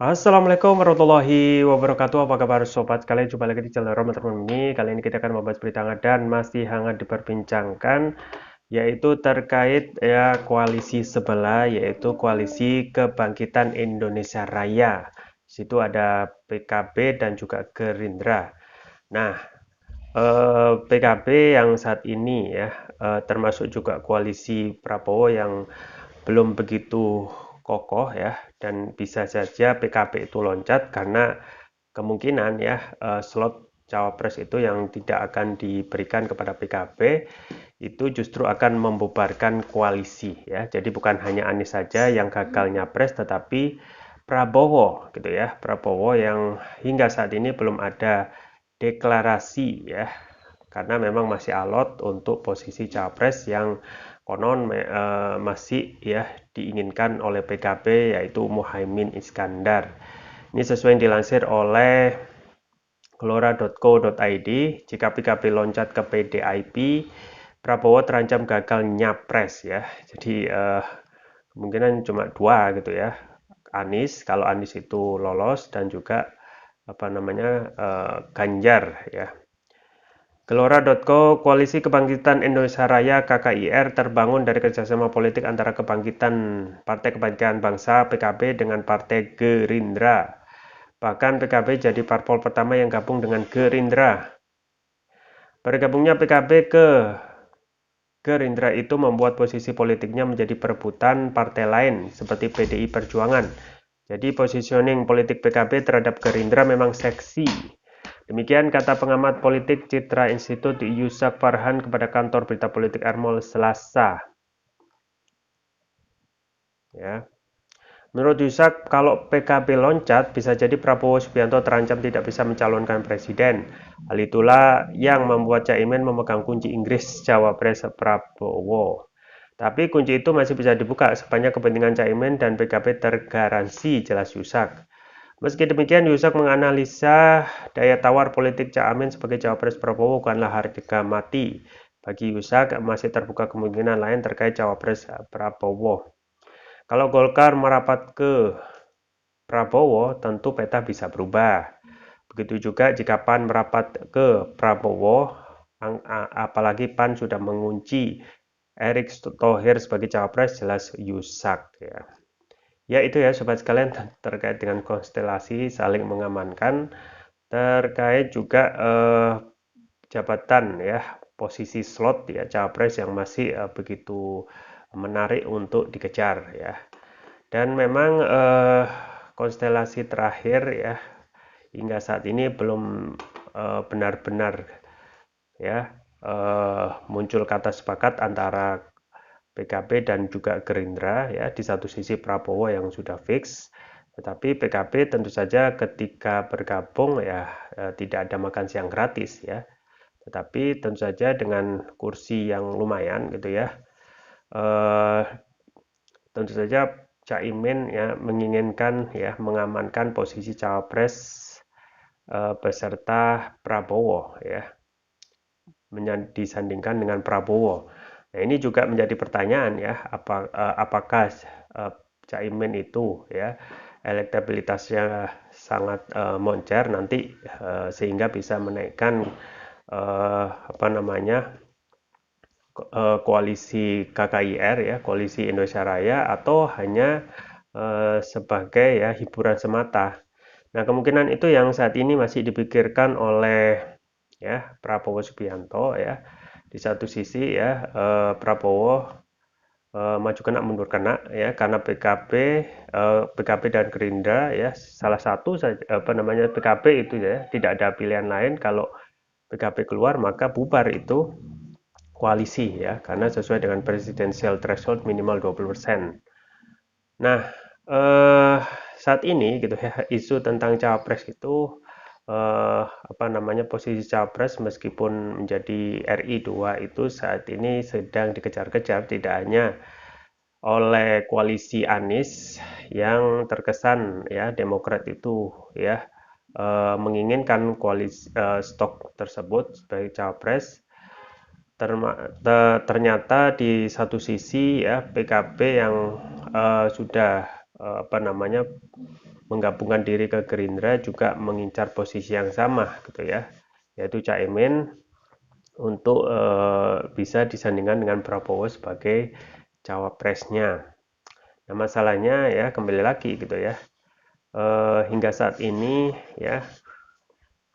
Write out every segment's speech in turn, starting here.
Assalamualaikum warahmatullahi wabarakatuh. Apa kabar sobat sekalian? Jumpa lagi di channel Roma ini. Kali ini kita akan membahas berita hangat dan masih hangat diperbincangkan, yaitu terkait ya koalisi sebelah, yaitu Koalisi Kebangkitan Indonesia Raya. Di situ ada PKB dan juga Gerindra. Nah, PKB yang saat ini ya termasuk juga koalisi Prabowo yang belum begitu kokoh ya, dan bisa saja PKB itu loncat karena kemungkinan ya slot cawapres itu yang tidak akan diberikan kepada PKB itu justru akan membubarkan koalisi ya. Jadi bukan hanya Anies saja yang gagal nyapres, tetapi Prabowo gitu ya. Prabowo yang hingga saat ini belum ada deklarasi ya, karena memang masih alot untuk posisi capres yang konon masih ya diinginkan oleh PKB, yaitu Muhaimin Iskandar. Ini sesuai yang dilansir oleh gelora.co.id. Jika PKB loncat ke PDIP, Prabowo terancam gagal nyapres ya. Jadi kemungkinan cuma dua gitu ya. Anies, kalau Anies itu lolos, dan juga apa namanya Ganjar ya. Gelora.co, Koalisi Kebangkitan Indonesia Raya (KKIR) terbangun dari kerjasama politik antara Partai Kebangkitan Bangsa (PKB) dengan Partai Gerindra. Bahkan PKB jadi parpol pertama yang gabung dengan Gerindra. Bergabungnya PKB ke Gerindra itu membuat posisi politiknya menjadi perebutan partai lain seperti PDI Perjuangan. Jadi positioning politik PKB terhadap Gerindra memang seksi. Demikian kata pengamat politik Citra Institut Yusak Farhan kepada kantor berita politik Ermol Selasa. Ya. Menurut Yusak, kalau PKB loncat, bisa jadi Prabowo Subianto terancam tidak bisa mencalonkan presiden. Hal itulah yang membuat Caimin memegang kunci Inggris Cawapres Prabowo. Tapi kunci itu masih bisa dibuka sepanjang kepentingan Caimin dan PKB tergaransi, jelas Yusak. Meski demikian, Yusak menganalisa daya tawar politik Caimin sebagai Cawapres Prabowo bukanlah harga mati. Bagi Yusak, masih terbuka kemungkinan lain terkait Cawapres Prabowo. Kalau Golkar merapat ke Prabowo, tentu peta bisa berubah. Begitu juga jika PAN merapat ke Prabowo, apalagi PAN sudah mengunci Erick Thohir sebagai cawapres, jelas Yusak ya. Ya itu ya sobat sekalian terkait dengan konstelasi saling mengamankan, terkait juga jabatan ya, posisi slot ya cawapres yang masih begitu menarik untuk dikejar ya. Dan memang konstelasi terakhir ya hingga saat ini belum benar-benar ya muncul kata sepakat antara PKB dan juga Gerindra ya. Di satu sisi Prabowo yang sudah fix, tetapi PKB tentu saja ketika bergabung ya tidak ada makan siang gratis ya. Tetapi tentu saja dengan kursi yang lumayan gitu ya. Eh, Tentu saja Caimin ya menginginkan ya mengamankan posisi cawapres beserta Prabowo ya, disandingkan dengan Prabowo. Nah, ini juga menjadi pertanyaan ya, apakah Caimin itu ya elektabilitasnya sangat moncer nanti sehingga bisa menaikkan apa namanya koalisi KKIR ya, Koalisi Indonesia Raya, atau hanya sebagai ya hiburan semata. Nah, kemungkinan itu yang saat ini masih dipikirkan oleh ya Prabowo Subianto ya. Di satu sisi ya Prabowo maju kena mundur kena ya, karena PKB dan Gerindra ya salah satu saja apa namanya PKB itu ya tidak ada pilihan lain, kalau PKB keluar maka bubar itu koalisi ya, karena sesuai dengan presidensial threshold minimal 20%. Nah, saat ini gitu ya, isu tentang cawapres itu apa namanya posisi cawapres meskipun menjadi RI 2 itu saat ini sedang dikejar-kejar, tidak hanya oleh koalisi Anies yang terkesan ya Demokrat itu ya menginginkan koalisi stok tersebut sebagai cawapres. Ternyata di satu sisi ya PKB yang sudah apa namanya menggabungkan diri ke Gerindra juga mengincar posisi yang sama gitu ya, yaitu Caimin untuk bisa disandingkan dengan Prabowo sebagai cawapresnya. Nah, masalahnya ya kembali lagi gitu ya. Hingga saat ini ya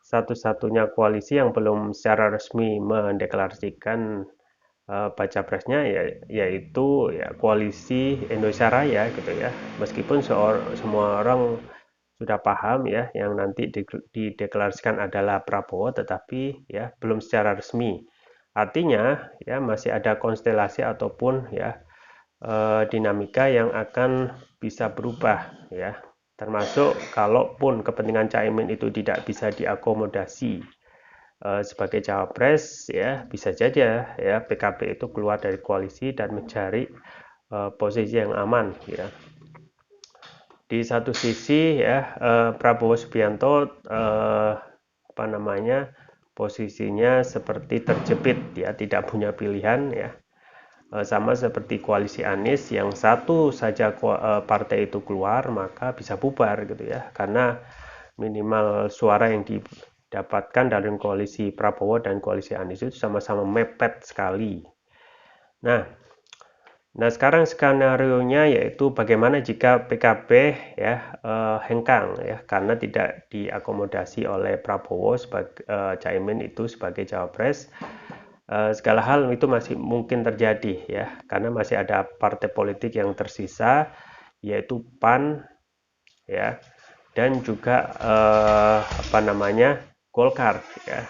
satu-satunya koalisi yang belum secara resmi mendeklarasikan baca presnya yaitu ya koalisi Indonesia Raya gitu ya. Meskipun semua orang sudah paham ya yang nanti dideklarasikan adalah Prabowo, tetapi ya belum secara resmi. Artinya ya masih ada konstelasi ataupun ya dinamika yang akan bisa berubah ya. Termasuk kalaupun kepentingan Caimin itu tidak bisa diakomodasi sebagai cawapres ya bisa saja ya PKB itu keluar dari koalisi dan mencari posisi yang aman ya. Di satu sisi ya Prabowo Subianto apa namanya posisinya seperti terjepit ya, tidak punya pilihan ya. Sama seperti koalisi Anies yang satu saja partai itu keluar maka bisa bubar gitu ya, karena minimal suara yang didapatkan dalam koalisi Prabowo dan koalisi Anies itu sama-sama mepet sekali. Nah, sekarang skenario-nya yaitu bagaimana jika PKB ya hengkang ya karena tidak diakomodasi oleh Prabowo sebagai Caimin itu sebagai cawapres. Segala hal itu masih mungkin terjadi ya karena masih ada partai politik yang tersisa yaitu PAN ya dan juga apa namanya Golkar ya.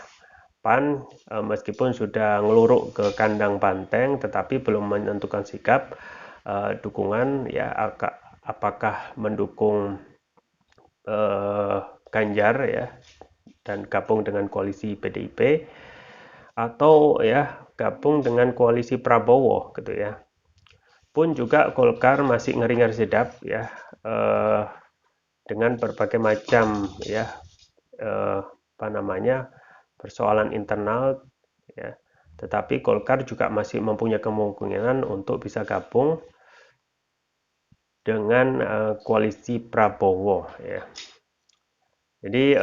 PAN meskipun sudah ngeluruk ke kandang banteng tetapi belum menentukan sikap dukungan ya apakah mendukung Ganjar ya dan gabung dengan koalisi PDIP atau ya gabung dengan koalisi Prabowo gitu ya. Pun juga Golkar masih ngeri-ngeri sedap ya dengan berbagai macam ya apa namanya persoalan internal ya. Tetapi Golkar juga masih mempunyai kemungkinan untuk bisa gabung dengan koalisi Prabowo ya. Jadi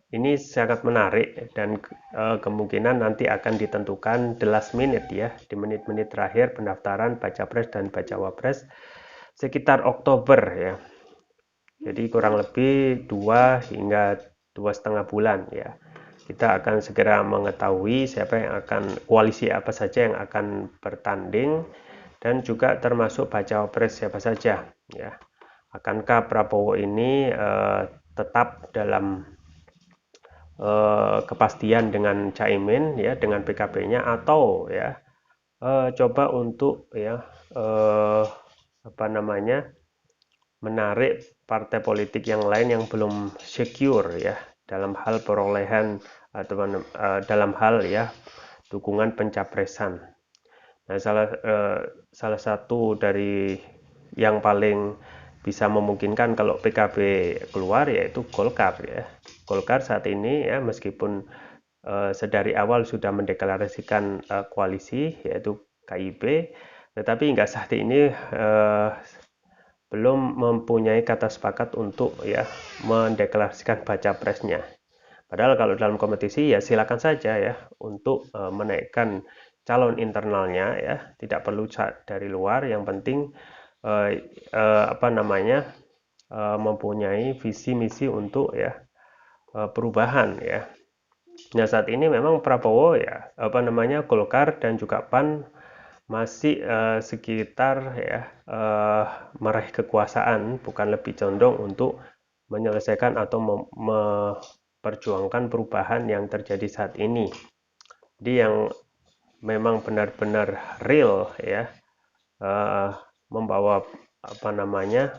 ini sangat menarik dan kemungkinan nanti akan ditentukan the last minute ya, di menit-menit terakhir pendaftaran baca pres dan bacawa pres sekitar Oktober ya. Jadi kurang lebih 2 hingga 2,5 bulan ya. Kita akan segera mengetahui siapa yang akan koalisi apa saja yang akan bertanding dan juga termasuk bacawa pres siapa saja ya. Akankah Prabowo ini tetap dalam kepastian dengan Caimin ya dengan PKB-nya atau ya coba untuk ya apa namanya menarik partai politik yang lain yang belum secure ya dalam hal perolehan atau dalam hal ya dukungan pencapresan. Nah, salah satu dari yang paling bisa memungkinkan kalau PKB keluar yaitu Golkar ya. Golkar saat ini ya meskipun sedari awal sudah mendeklarasikan koalisi yaitu KIB, tetapi hingga saat ini belum mempunyai kata sepakat untuk ya mendeklarasikan baca presnya. Padahal kalau dalam kompetisi ya silakan saja ya untuk menaikkan calon internalnya ya, tidak perlu dari luar, yang penting apa namanya mempunyai visi misi untuk ya perubahan ya. Nah, saat ini memang Prabowo ya apa namanya Golkar dan juga PAN masih sekitar ya meraih kekuasaan, bukan lebih condong untuk menyelesaikan atau memperjuangkan perubahan yang terjadi saat ini. Jadi yang memang benar-benar real ya membawa apa namanya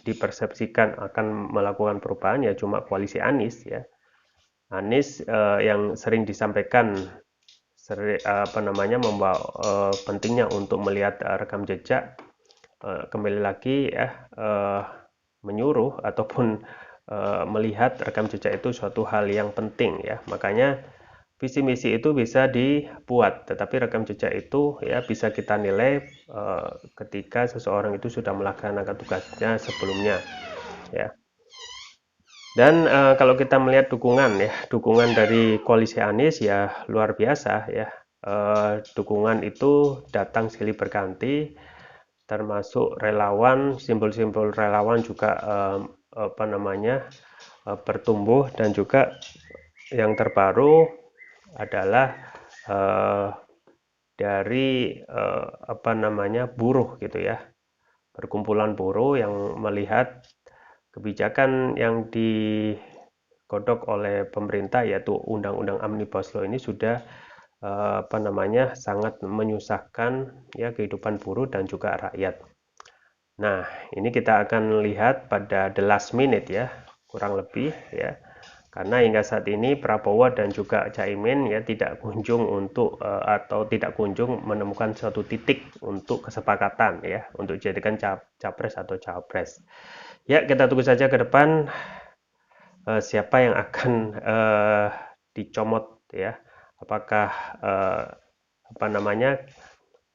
dipersepsikan akan melakukan perubahan ya cuma koalisi Anies ya. Anies yang sering disampaikan apa namanya membawa pentingnya untuk melihat rekam jejak, kembali lagi ya menyuruh ataupun melihat rekam jejak itu suatu hal yang penting ya. Makanya visi misi itu bisa dibuat, tetapi rekam jejak itu ya bisa kita nilai ketika seseorang itu sudah melaksanakan tugasnya sebelumnya ya. Dan kalau kita melihat dukungan dari koalisi Anies ya luar biasa ya. Dukungan itu datang silih berganti, termasuk relawan, simbol-simbol relawan juga bertumbuh, dan juga yang terbaru adalah eh, dari buruh gitu ya, perkumpulan buruh yang melihat kebijakan yang digodok oleh pemerintah yaitu Undang-Undang Omnibus Law ini sudah sangat menyusahkan ya kehidupan buruh dan juga rakyat. Nah, ini kita akan lihat pada the last minute ya, kurang lebih ya. Karena hingga saat ini Prabowo dan juga Caimin ya tidak kunjung atau tidak kunjung menemukan suatu titik untuk kesepakatan ya untuk dijadikan capres atau cawapres. Ya, kita tunggu saja ke depan siapa yang akan dicomot ya. Apakah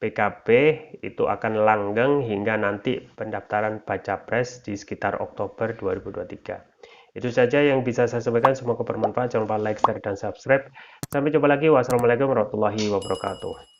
PKB itu akan langgeng hingga nanti pendaftaran baca pres di sekitar Oktober 2023. Itu saja yang bisa saya sampaikan, semoga bermanfaat. Jangan lupa like, share, dan subscribe. Sampai jumpa lagi. Wassalamualaikum warahmatullahi wabarakatuh.